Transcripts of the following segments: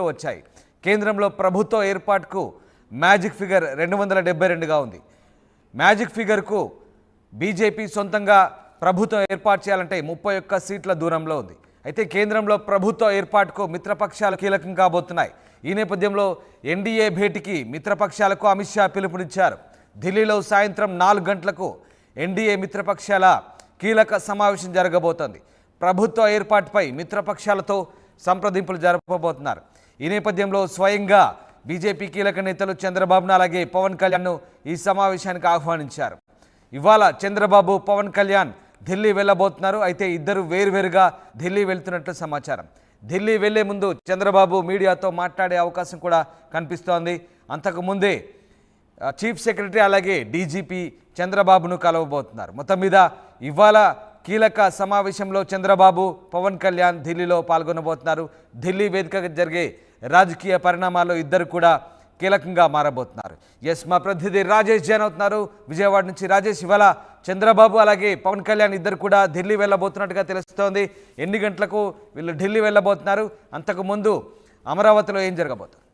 వచ్చాయి. కేంద్రంలో ప్రభుత్వ ఏర్పాటుకు మ్యాజిక్ ఫిగర్ 272గా ఉంది. మ్యాజిక్ ఫిగర్కు బీజేపీ సొంతంగా ప్రభుత్వం ఏర్పాటు చేయాలంటే 31 సీట్ల దూరంలో ఉంది. అయితే కేంద్రంలో ప్రభుత్వ ఏర్పాటుకు మిత్రపక్షాలు కీలకం కాబోతున్నాయి. ఈ నేపథ్యంలో ఎన్డీఏ భేటీకి మిత్రపక్షాలకు అమిత్ షా పిలుపునిచ్చారు. ఢిల్లీలో సాయంత్రం 4 గంటలకు ఎన్డీఏ మిత్రపక్షాల కీలక సమావేశం జరగబోతోంది. ప్రభుత్వ ఏర్పాటుపై మిత్రపక్షాలతో సంప్రదింపులు జరపబోతున్నారు. ఈ నేపథ్యంలో స్వయంగా బీజేపీ కీలక నేతలు చంద్రబాబును అలాగే పవన్ కళ్యాణ్ను ఈ సమావేశానికి ఆహ్వానించారు. ఇవాళ చంద్రబాబు పవన్ కళ్యాణ్ ఢిల్లీ వెళ్ళబోతున్నారు. అయితే ఇద్దరు వేరువేరుగా ఢిల్లీ వెళ్తున్నట్లు సమాచారం. ఢిల్లీ వెళ్లే ముందు చంద్రబాబు మీడియాతో మాట్లాడే అవకాశం కూడా కనిపిస్తోంది. అంతకుముందే చీఫ్ సెక్రటరీ అలాగే డీజీపీ చంద్రబాబును కలవబోతున్నారు. మొత్తం మీద ఇవాళ కీలక సమావేశంలో చంద్రబాబు పవన్ కళ్యాణ్ ఢిల్లీలో పాల్గొనబోతున్నారు. ఢిల్లీ వేదికగా జరిగే రాజకీయ పరిణామాల్లో ఇద్దరు కూడా కీలకంగా మారబోతున్నారు. ఎస్, మా ప్రతినిధి రాజేష్ జాయిన్ అవుతున్నారు విజయవాడ నుంచి. రాజేష్, ఇవాళ చంద్రబాబు అలాగే పవన్ కళ్యాణ్ ఇద్దరు కూడా ఢిల్లీ వెళ్ళబోతున్నట్టుగా తెలుస్తోంది. ఎన్ని గంటలకు వీళ్ళు ఢిల్లీ వెళ్ళబోతున్నారు? అంతకుముందు అమరావతిలో ఏం జరగబోతుంది?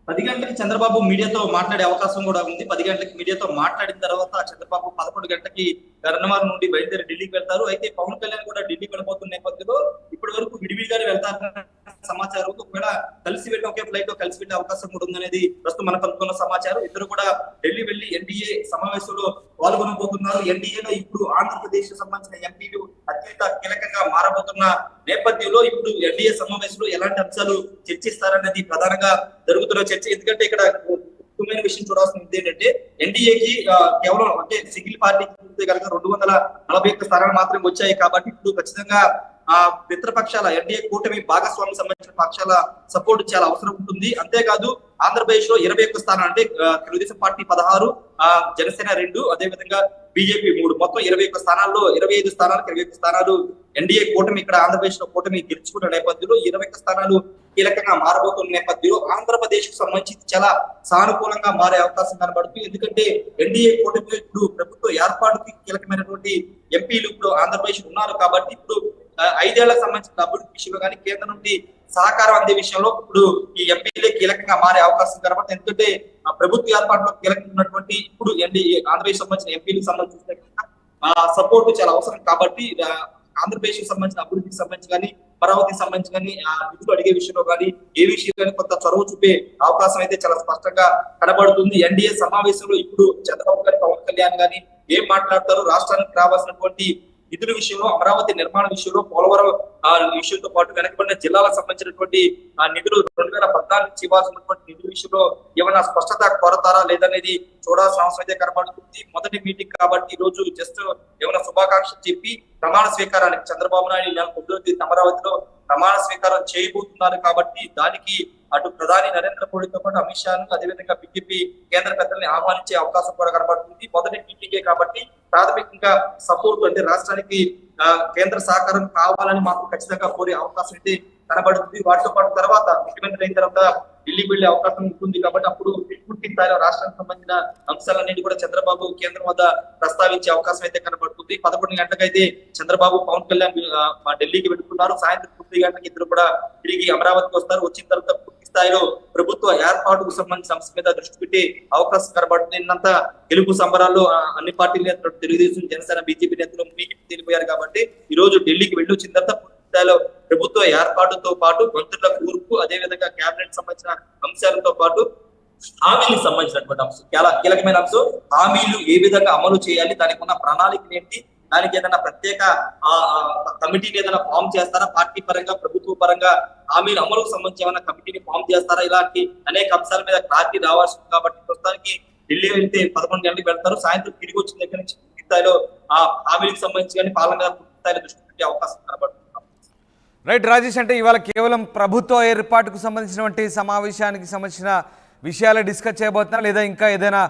10 గంటలకి చంద్రబాబు మీడియాతో మాట్లాడే అవకాశం కూడా ఉంది. 10 గంటలకి మీడియాతో మాట్లాడిన తర్వాత చంద్రబాబు 11 గంటలకి గన్నవరం నుండి బయలుదేరి ఢిల్లీకి వెళ్తారు. అయితే పవన్ కళ్యాణ్ కూడా ఢిల్లీ వెళ్ళబోతున్న నేపథ్యంలో ఇప్పటి వరకు విడివిడిగానే వెళ్తారన్న సమాచారం. ఒకవేళ కలిసి వెళ్ళి ఒకే ఫ్లైట్ లో కలిసి వెళ్ళే అవకాశం కూడా ఉందనేది ప్రస్తుతం మనకు అందుకున్న సమాచారం. ఇద్దరు కూడా ఢిల్లీ వెళ్లి ఎన్డీఏ సమావేశంలో పాల్గొనబోతున్నారు. ఎన్డీఏలో ఇప్పుడు ఆంధ్రప్రదేశ్ కు సంబంధించిన ఎంపీలు అత్యంత కీలకంగా మారబోతున్న నేపథ్యంలో ఇప్పుడు ఎన్డీఏ సమావేశంలో ఎలాంటి అంశాలు చర్చిస్తారనేది ప్రధానంగా జరుగుతున్న చర్చ. ఎందుకంటే ఇక్కడ ముఖ్యమైన విషయం చూడాల్సింది ఏంటంటే ఎన్డీఏకి కేవలం అంటే సింగిల్ పార్టీకి చూస్తే కనుక 241 స్థానాలు మాత్రమే వచ్చాయి. కాబట్టి ఇప్పుడు ఖచ్చితంగా మిత్రపక్షాల ఎన్డీఏ కూటమి భాగస్వామి సంబంధించిన పక్షాల సపోర్ట్ చాలా అవసరం ఉంటుంది. అంతేకాదు ఆంధ్రప్రదేశ్ లో 21 స్థానాలు అంటే తెలుగుదేశం పార్టీ 16, జనసేన 2, అదేవిధంగా బీజేపీ 3, మొత్తం 21 స్థానాల్లో 25 స్థానాలకు 21 స్థానాలు ఎన్డీఏ కూటమి ఇక్కడ ఆంధ్రప్రదేశ్ లో కూటమి గెలుచుకున్న నేపథ్యంలో 21 స్థానాలు కీలకంగా మారబోతున్న నేపథ్యంలో ఆంధ్రప్రదేశ్ కు సంబంధించి చాలా సానుకూలంగా మారే అవకాశం కనబడుతుంది. ఎందుకంటే ఎన్డీఏ కూటమి ఇప్పుడు ప్రభుత్వ ఏర్పాటుకి కీలకమైనటువంటి ఎంపీలు ఇప్పుడు ఆంధ్రప్రదేశ్ ఉన్నారు. కాబట్టి ఇప్పుడు 5 ఏళ్లకు సంబంధించిన అభివృద్ధి విషయంలో కానీ కేంద్రం నుండి సహకారం అందే విషయంలో ఇప్పుడు ఈ ఎంపీలే కీలకంగా మారే అవకాశం కనబడుతుంది. ఎందుకంటే ప్రభుత్వ ఏర్పాటులో కీలకంగా ఉన్నటువంటి ఇప్పుడు ఎన్డీఏ ఆంధ్రప్రదేశ్ సంబంధించిన ఎంపీలకు సంబంధించిన సపోర్ట్ చాలా అవసరం. కాబట్టి ఆంధ్రప్రదేశ్ కి సంబంధించిన అభివృద్ధికి సంబంధించి కానీ అమరావతికి సంబంధించి కానీ నిధులు అడిగే విషయంలో కానీ ఏ విషయం కానీ కొంత చొరవ చూపే అవకాశం అయితే చాలా స్పష్టంగా కనబడుతుంది. ఎన్డీఏ సమావేశంలో ఇప్పుడు చంద్రబాబు గారి పవన్ కళ్యాణ్ గాని ఏం మాట్లాడతారు, రాష్ట్రానికి రావాల్సినటువంటి నిధుల విషయంలో, అమరావతి నిర్మాణ విషయంలో, పోలవరం విషయంతో పాటు వెనకబడిన జిల్లాలకు సంబంధించినటువంటి నిధులు 2014 నుంచి ఇవ్వాల్సినటువంటి నిధుల విషయంలో ఏమైనా స్పష్టత కోరతారా లేదనేది చూడాల్సిన అవసరం అయితే కనబడుతుంది. మొదటి మీటింగ్ కాబట్టి ఈ రోజు జస్ట్ ఏమైనా శుభాకాంక్షలు చెప్పి ప్రమాణ స్వీకారానికి చంద్రబాబు నాయుడు అమరావతిలో ప్రమాణ స్వీకారం చేయబోతున్నారు. కాబట్టి దానికి అటు ప్రధాని నరేంద్ర మోడీతో పాటు అమిత్ షాను అదేవిధంగా బీజేపీ కేంద్ర పెద్దల్ని ఆహ్వానించే అవకాశం కూడా కనబడుతుంది. మొదటి మీటింగే కాబట్టి ప్రాథమికంగా సపోర్ట్ అంటే రాష్ట్రానికి కేంద్ర సహకారం కావాలని మాకు ఖచ్చితంగా కోరే అవకాశం అయితే కనబడుతుంది. వాటితో పాటు తర్వాత ముఖ్యమంత్రి అయిన తర్వాత ఢిల్లీ వెళ్లే అవకాశం ఉంటుంది. కాబట్టి అప్పుడు పూర్తి స్థాయిలో రాష్ట్రానికి సంబంధించిన అంశాలన్నింటి కూడా చంద్రబాబు కేంద్రం వద్ద ప్రస్తావించే అవకాశం అయితే కనబడుతుంది. 11 గంటలకైతే చంద్రబాబు పవన్ కళ్యాణ్ ఢిల్లీకి వెళ్తున్నారు. సాయంత్రం 9 గంటలకు ఇద్దరు కూడా తిరిగి అమరావతికి వస్తారు. వచ్చిన తర్వాత పూర్తి స్థాయిలో ప్రభుత్వ ఏర్పాటుకు సంబంధించిన అంశం మీద దృష్టి పెట్టే అవకాశం కనబడుతుంది. నిన్నంత గెలుపు సంబరాల్లో అన్ని పార్టీల నేతలు తెలుగుదేశం, జనసేన, బీజేపీ నేతలు తెలిపోయారు. కాబట్టి ఈ రోజు ఢిల్లీకి వెళ్ళి వచ్చిన తర్వాత స్థాయిలో ప్రభుత్వ ఏర్పాటుతో పాటు మంత్రుల కూర్పు అదేవిధంగా కేబినెట్ సంబంధించిన అంశాలతో పాటు హామీలకు సంబంధించినటువంటి అంశం చాలా కీలకమైన అంశం. హామీలు ఏ విధంగా అమలు చేయాలి, దానికి ఉన్న ప్రణాళిక ఏంటి, దానికి ఏదైనా ప్రత్యేక కమిటీని ఏదైనా ఫామ్ చేస్తారా, పార్టీ పరంగా ప్రభుత్వ పరంగా హామీల అమలుకు సంబంధించి ఏమైనా కమిటీని ఫామ్ చేస్తారా, ఇలాంటి అనేక అంశాల మీద క్లారిటీ రావాల్సింది. కాబట్టి ప్రస్తుతానికి ఢిల్లీ వెళ్తే 11 గంటలకు వెళ్తారు. సాయంత్రం తిరిగి వచ్చిన దగ్గర నుంచి పూర్తి స్థాయిలో ఆ హామీలకు సంబంధించి కానీ పాలన మీద పూర్తి స్థాయిలో దృష్టి పెట్టే అవకాశం కనబడుతుంది. రైట్ రాజేష్, అంటే ఇవాళ కేవలం ప్రభుత్వ ఏర్పాటుకు సంబంధించినటువంటి సమావేశానికి సంబంధించిన విషయాలు డిస్కస్ చేయబోతున్నారు లేదా ఇంకా ఏదైనా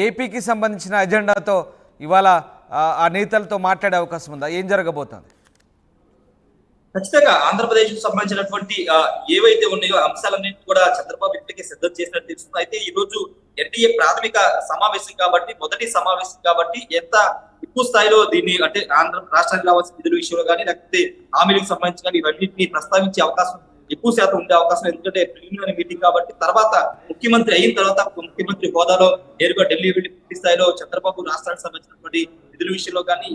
ఏపీకి సంబంధించిన ఎజెండాతో ఇవాళ ఆ నేతలతో మాట్లాడే అవకాశం ఉందా? ఏం జరగబోతుంది? ఖచ్చితంగా ఆంధ్రప్రదేశ్ కు సంబంధించినటువంటి ఏవైతే ఉన్నాయో అంశాలన్నింటి కూడా చంద్రబాబు ఇప్పటికే సిద్ధం చేసినట్టు తెలుస్తుంది. అయితే ఈ రోజు ఎన్డీఏ ప్రాథమిక సమావేశం కాబట్టి, మొదటి సమావేశం కాబట్టి ఎంత ఎక్కువ స్థాయిలో దీన్ని అంటే ఆంధ్ర రాష్ట్రానికి రావాల్సిన నిధుల విషయంలో కానీ లేకపోతే హామీలకు సంబంధించి కానీ ఇవన్నింటినీ ప్రస్తావించే అవకాశం ఎక్కువ శాతం ఉండే అవకాశం, ఎందుకంటే ప్రిలిమినరీ మీటింగ్ కాబట్టి తర్వాత ముఖ్యమంత్రి అయిన తర్వాత ముఖ్యమంత్రి హోదాలో నేరుగా ఢిల్లీ వెళ్లి పూర్తి స్థాయిలో చంద్రబాబు రాష్ట్రానికి సంబంధించినటువంటి నిధుల విషయంలో కానీ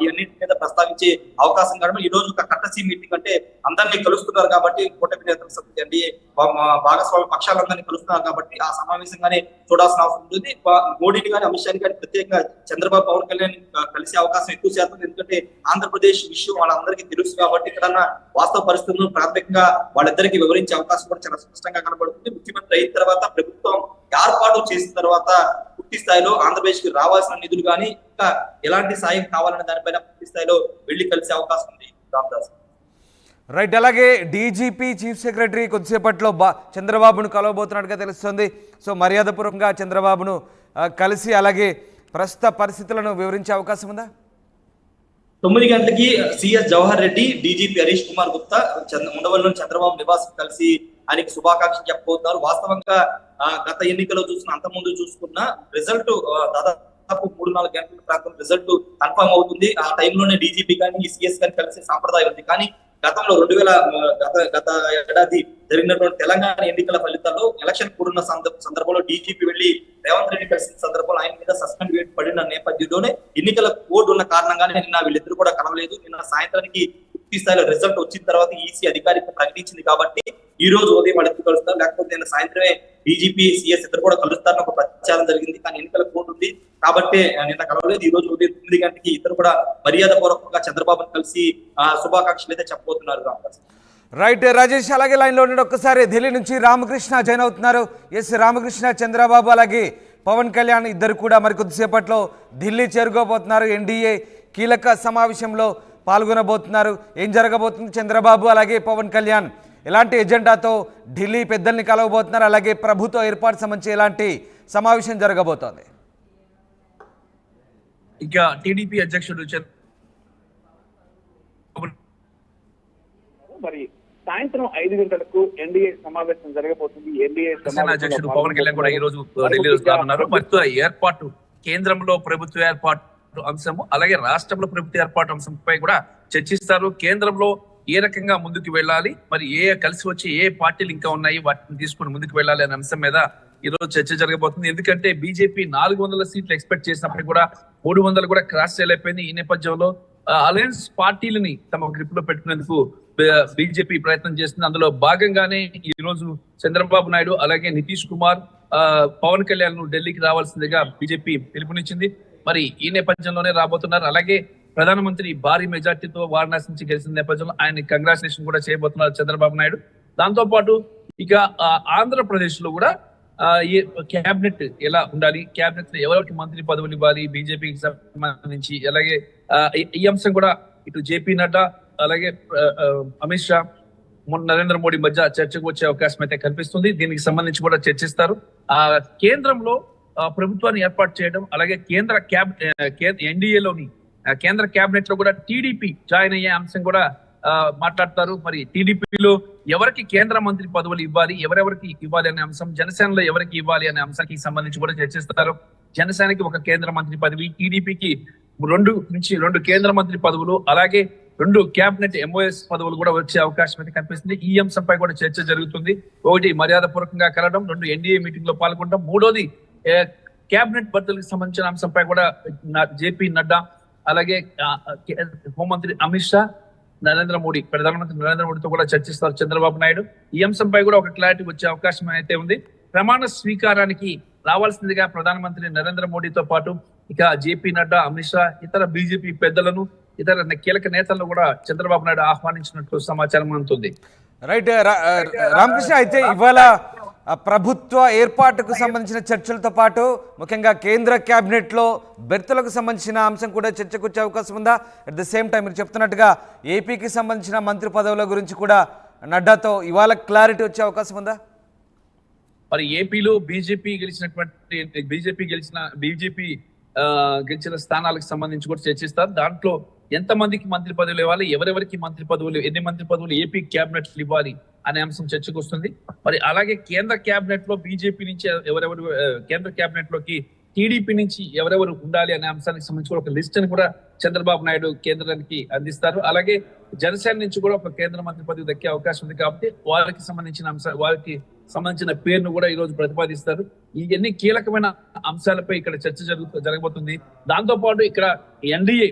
ఇవన్నింటి మీద ప్రస్తావించే అవకాశం కావడం, ఈ రోజు ఒక కట్టసీ మీటింగ్ అంటే అందరినీ కలుస్తున్నారు కాబట్టి కూటమి నేతల సమితి ఎన్డీఏ భాగస్వామ్య పక్షాలందరినీ కలుస్తున్నారు కాబట్టి ఆ సమావేశంగానే చూడాల్సిన అవసరం ఉంటుంది. మోడీని కానీ అమిత్ షాని కానీ ప్రత్యేకంగా చంద్రబాబు పవన్ కళ్యాణ్ కలిసే అవకాశం ఎక్కువ శాతం, ఎందుకంటే ఆంధ్రప్రదేశ్ విషయం వాళ్ళందరికీ తెలుసు కాబట్టి ఇక్కడ వాస్తవ పరిస్థితులను ప్రాథమికంగా వాళ్ళిద్దరికీ వివరించే అవకాశం కూడా చాలా స్పష్టంగా కనబడుతుంది. ముఖ్యమంత్రి అయిన తర్వాత ప్రభుత్వం ఏర్పాటు చేసిన తర్వాత పూర్తి స్థాయిలో ఆంధ్రప్రదేశ్ కి రావాల్సిన నిధులు కానీ ఇంకా ఎలాంటి సాయం కావాలనే దానిపైన పూర్తి స్థాయిలో వెళ్లి కలిసే అవకాశం ఉంది. రామదాస్ రైట్. అలాగే డీజీపీ చీఫ్ సెక్రటరీ కొద్దిసేపట్లో చంద్రబాబును కలవబోతున్నట్టుగా తెలుస్తుంది. సో మర్యాదపూర్వకంగా చంద్రబాబును కలిసి అలాగే ప్రస్తుత పరిస్థితులను వివరించే అవకాశం ఉందా? 9 గంటలకి సిఎస్ జవహర్ రెడ్డి, డీజీపీ హరీష్ కుమార్ గుప్తా ఉండవల్లిలోని చంద్రబాబు నివాసం కలిసి ఆయనకి శుభాకాంక్షలు చెప్పబోతున్నారు. వాస్తవంగా గత ఎన్నికల్లో చూసిన అంత ముందు చూసుకున్న రిజల్ట్ దాదాపు 3-4 గంటల ప్రాంతం రిజల్ట్ కన్ఫర్మ్ అవుతుంది. ఆ టైంలోనే డీజీపీ కానీ సిఎస్ కానీ కలిసే సాంప్రదాయం ఉంది. కానీ గతంలో గత ఏడాది జరిగినటువంటి తెలంగాణ ఎన్నికల ఫలితాల్లో ఎలక్షన్ కూడిన సందర్భంలో డీజీపీ వెళ్లి రేవంత్ రెడ్డి కలిసిన సందర్భంలో ఆయన మీద సస్పెండ్ వేటు పడిన నేపథ్యంలోనే ఎన్నికల కోడ్ ఉన్న కారణంగానే నిన్న వీళ్ళిద్దరు కూడా కలవలేదు. నిన్న సాయంత్రానికి పూర్తి స్థాయిలో రిజల్ట్ వచ్చిన తర్వాత ఈసీ అధికారికంగా ప్రకటించింది కాబట్టి ఈ రోజు ఉదయం వాళ్ళు ఎత్తుకు కలుస్తారు, లేకపోతే నిన్న సాయంత్రమే డీజీపీ సిఎస్ ఇద్దరు కూడా కలుస్తారని ఒక ప్రచారం జరిగింది. కానీ ఎన్నికల కోడ్ ఉంది కాబట్టి నిన్న కలవలేదు. ఈ రోజు ఉదయం 9 గంటలకి ఇద్దరు కూడా మర్యాద పూర్వకంగా చంద్రబాబును కలిసి శుభాకాంక్షలు అయితే చెప్పబోతున్నారు. రైట్ రాజేష్, అలాగే లైన్లో ఉండండి. ఒక్కసారి ఢిల్లీ నుంచి రామకృష్ణ జాయిన్ అవుతున్నారు. ఎస్ రామకృష్ణ, చంద్రబాబు అలాగే పవన్ కళ్యాణ్ ఇద్దరు కూడా మరికొద్దిసేపట్లో ఢిల్లీ చేరుకోబోతున్నారు. ఎన్డీఏ కీలక సమావేశంలో పాల్గొనబోతున్నారు. ఏం జరగబోతుంది? చంద్రబాబు అలాగే పవన్ కళ్యాణ్ ఎలాంటి ఎజెండాతో ఢిల్లీ పెద్దల్ని కలవబోతున్నారు? అలాగే ప్రభుత్వ ఏర్పాటు సంబంధించి ఎలాంటి సమావేశం జరగబోతోంది? ఇక టీడీపీ అధ్యక్షుడు మరి సాయంత్రం 5 గంటలకు ఎన్డీఏ సమావేశం జరగబోతుంది. ఎన్డీఏ అధ్యక్షుడు పవన్ కళ్యాణ్ కూడా ఈ రోజు ఢిల్లీలో రానున్నారు. ప్రభుత్వ ఏర్పాటు, కేంద్రంలో ప్రభుత్వ ఏర్పాటు అంశము అలాగే రాష్ట్రంలో ప్రభుత్వ ఏర్పాటు అంశంపై కూడా చర్చిస్తారు. కేంద్రంలో ఏ రకంగా ముందుకు వెళ్ళాలి, మరి కలిసి వచ్చి ఏ పార్టీలు ఇంకా ఉన్నాయి వాటిని తీసుకుని ముందుకు వెళ్ళాలి అనే అంశం మీద ఈ రోజు చర్చ జరగబోతుంది. ఎందుకంటే బీజేపీ 400 సీట్లు ఎక్స్పెక్ట్ చేసినప్పటికీ కూడా 300 కూడా క్రాస్ చేయలేకపోయింది. ఈ నేపథ్యంలో అలయన్స్ పార్టీలని తమ గ్రిప్ లో పెట్టుకునేందుకు బీజేపీ ప్రయత్నం చేస్తుంది. అందులో భాగంగానే ఈ రోజు చంద్రబాబు నాయుడు అలాగే నితీష్ కుమార్, పవన్ కళ్యాణ్ ఢిల్లీకి రావాల్సిందిగా బీజేపీ పిలుపునిచ్చింది. మరి ఈ నేపథ్యంలోనే రాబోతున్నారు. అలాగే ప్రధానమంత్రి భారీ మెజార్టీతో వారణాసి నుంచి గెలిచిన నేపథ్యంలో ఆయన కంగ్రాచులేషన్ కూడా చేయబోతున్నారు చంద్రబాబు నాయుడు. దాంతో పాటు ఇక ఆంధ్రప్రదేశ్ లో కూడా క్యాబినెట్ ఎలా ఉండాలి, క్యాబినెట్ లో ఎవరికి మంత్రి పదవులు ఇవ్వాలి బీజేపీకి సంబంధించి, అలాగే ఈ అంశం కూడా ఇటు జేపీ నడ్డా అలాగే అమిత్ షా, నరేంద్ర మోడీ మధ్య చర్చకు వచ్చే అవకాశం అయితే కనిపిస్తుంది. దీనికి సంబంధించి కూడా చర్చిస్తారు. కేంద్రంలో ప్రభుత్వాన్ని ఏర్పాటు చేయడం, అలాగే ఎన్డీఏలోని కేంద్ర కేబినెట్ లో కూడా టీడీపీ జాయిన్ అయ్యే అంశం కూడా మాట్లాడతారు. మరి టీడీపీలో ఎవరికి కేంద్ర మంత్రి పదవులు ఇవ్వాలి, ఎవరెవరికి ఇవ్వాలి అనే అంశం, జనసేనలో ఎవరికి ఇవ్వాలి అనే అంశానికి సంబంధించి కూడా చర్చిస్తారు. జనసేనకి ఒక కేంద్ర మంత్రి పదవి, టీడీపీకి 2 కేంద్ర మంత్రి పదవులు, అలాగే 2 కేబినెట్ ఎంఓఎస్ పదవులు కూడా వచ్చే అవకాశం అయితే కనిపిస్తుంది. ఈ అంశంపై కూడా చర్చ జరుగుతుంది. ఒకటి మర్యాద పూర్వకంగా కలవడం, 2 ఎన్డీఏ మీటింగ్ లో పాల్గొనడం, 3వది కేబినెట్ బదిలీకి సంబంధించిన అంశంపై కూడా జేపీ నడ్డా అలాగే హోంమంత్రి అమిత్ షా, ప్రధానమంత్రి నరేంద్ర మోడీతో కూడా చర్చిస్తారు చంద్రబాబు నాయుడు. ఈ అంశంపై కూడా ఒక క్లారిటీ వచ్చే అవకాశం అయితే ఉంది. ప్రమాణ స్వీకారానికి రావాల్సిందిగా ప్రధానమంత్రి నరేంద్ర మోడీతో పాటు ఇక జేపీ నడ్డా, అమిత్ షా, ఇతర బీజేపీ పెద్దలను, ఇతర కీలక నేతలను కూడా చంద్రబాబు నాయుడు ఆహ్వానించినట్లు సమాచారం అందుతుంది. రైట్ రామకృష్ణ, అయితే ఇవాళ ప్రభుత్వ ఏర్పాటుకు సంబంధించిన చర్చలతో పాటు ముఖ్యంగా కేంద్ర క్యాబినెట్లో బెర్తులకు సంబంధించిన అంశం కూడా చర్చకు వచ్చే అవకాశం ఉందా? అట్ ద సేమ్ టైం మీరు చెప్తున్నట్టుగా ఏపీకి సంబంధించిన మంత్రి పదవుల గురించి కూడా నడ్డాతో ఇవాళ క్లారిటీ వచ్చే అవకాశం ఉందా? మరి ఏపీలో బీజేపీ గెలిచిన స్థానాలకు సంబంధించి కూడా చర్చిస్తారు. దాంట్లో ఎంతమందికి మంత్రి పదవులు ఇవ్వాలి, ఎవరెవరికి మంత్రి పదవులు, ఎన్ని మంత్రి పదవులు ఏపీ క్యాబినెట్ ఇవ్వాలి అనే అంశం చర్చకు వస్తుంది. మరి అలాగే కేంద్ర క్యాబినెట్ లో బీజేపీ నుంచి ఎవరెవరు, కేంద్ర క్యాబినెట్ లోకి టీడీపీ నుంచి ఎవరెవరు ఉండాలి అనే అంశానికి సంబంధించి ఒక లిస్ట్ ని కూడా చంద్రబాబు నాయుడు కేంద్రానికి అందిస్తారు. అలాగే జనసేన నుంచి కూడా ఒక కేంద్ర మంత్రి పదవి దక్కే అవకాశం ఉంది కాబట్టి వారికి సంబంధించిన పేరును కూడా ఈ రోజు ప్రతిపాదిస్తారు. ఇవన్నీ కీలకమైన అంశాలపై ఇక్కడ చర్చ జరగబోతుంది. దాంతో పాటు ఇక్కడ ఎన్డీఏ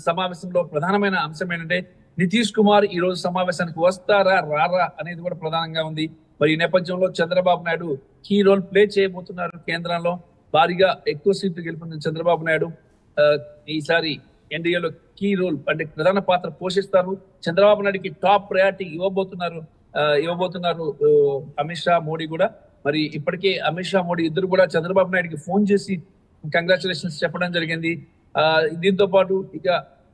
సమావేశంలో ప్రధానమైన అంశం ఏంటంటే నితీష్ కుమార్ ఈ రోజు సమావేశానికి వస్తారా రారా అనేది కూడా ప్రధానంగా ఉంది. మరి ఈ నేపథ్యంలో Chandrababu Naidu key role play చేయబోతున్నారు. కేంద్రంలో భారీగా ఎక్కువ సీట్లు గెలుపొందిన చంద్రబాబు నాయుడు ఈసారి ఎన్డీఏలో కీ రోల్ అంటే ప్రధాన పాత్ర పోషిస్తారు. చంద్రబాబు నాయుడుకి టాప్ ప్రయారిటీ ఇవ్వబోతున్నారు అమిత్ షా, మోడీ కూడా. మరి ఇప్పటికే అమిత్ షా, మోడీ ఇద్దరు కూడా చంద్రబాబు నాయుడుకి ఫోన్ చేసి కంగ్రాచులేషన్స్ చెప్పడం జరిగింది. దీంతో పాటు ఇక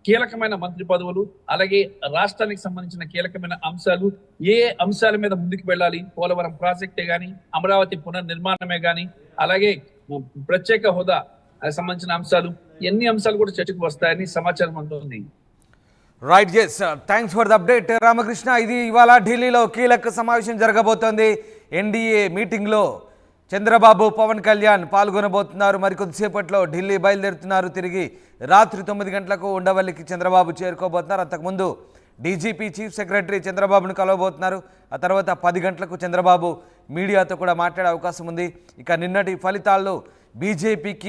కీలకమైన మంత్రి పదవులు, అలాగే రాష్ట్రానికి సంబంధించిన కీలకమైన అంశాలు, ఏ అంశాల మీద ముందుకు వెళ్ళాలి, పోలవరం ప్రాజెక్టే గాని, అమరావతి పునర్నిర్మాణమే గాని, అలాగే ప్రత్యేక హోదా సంబంధించిన అంశాలు, ఎన్ని అంశాలు కూడా చర్చకు వస్తాయని సమాచారం అందుతుంది. Right, yes, thanks for the update Ramakrishna. ఇది ఇవాళ ఢిల్లీలో కీలక సమావేశం జరగబోతోంది. ఎన్డీఏ మీటింగ్లో చంద్రబాబు, పవన్ కళ్యాణ్ పాల్గొనబోతున్నారు. మరికొద్దిసేపట్లో ఢిల్లీ బయలుదేరుతున్నారు. తిరిగి రాత్రి 9 గంటలకు ఉండవల్లికి చంద్రబాబు చేరుకోబోతున్నారు. అంతకుముందు డీజీపీ, చీఫ్ సెక్రటరీ చంద్రబాబును కలవబోతున్నారు. ఆ తర్వాత 10 గంటలకు చంద్రబాబు మీడియాతో కూడా మాట్లాడే అవకాశం ఉంది. ఇక నిన్నటి ఫలితాల్లో బీజేపీకి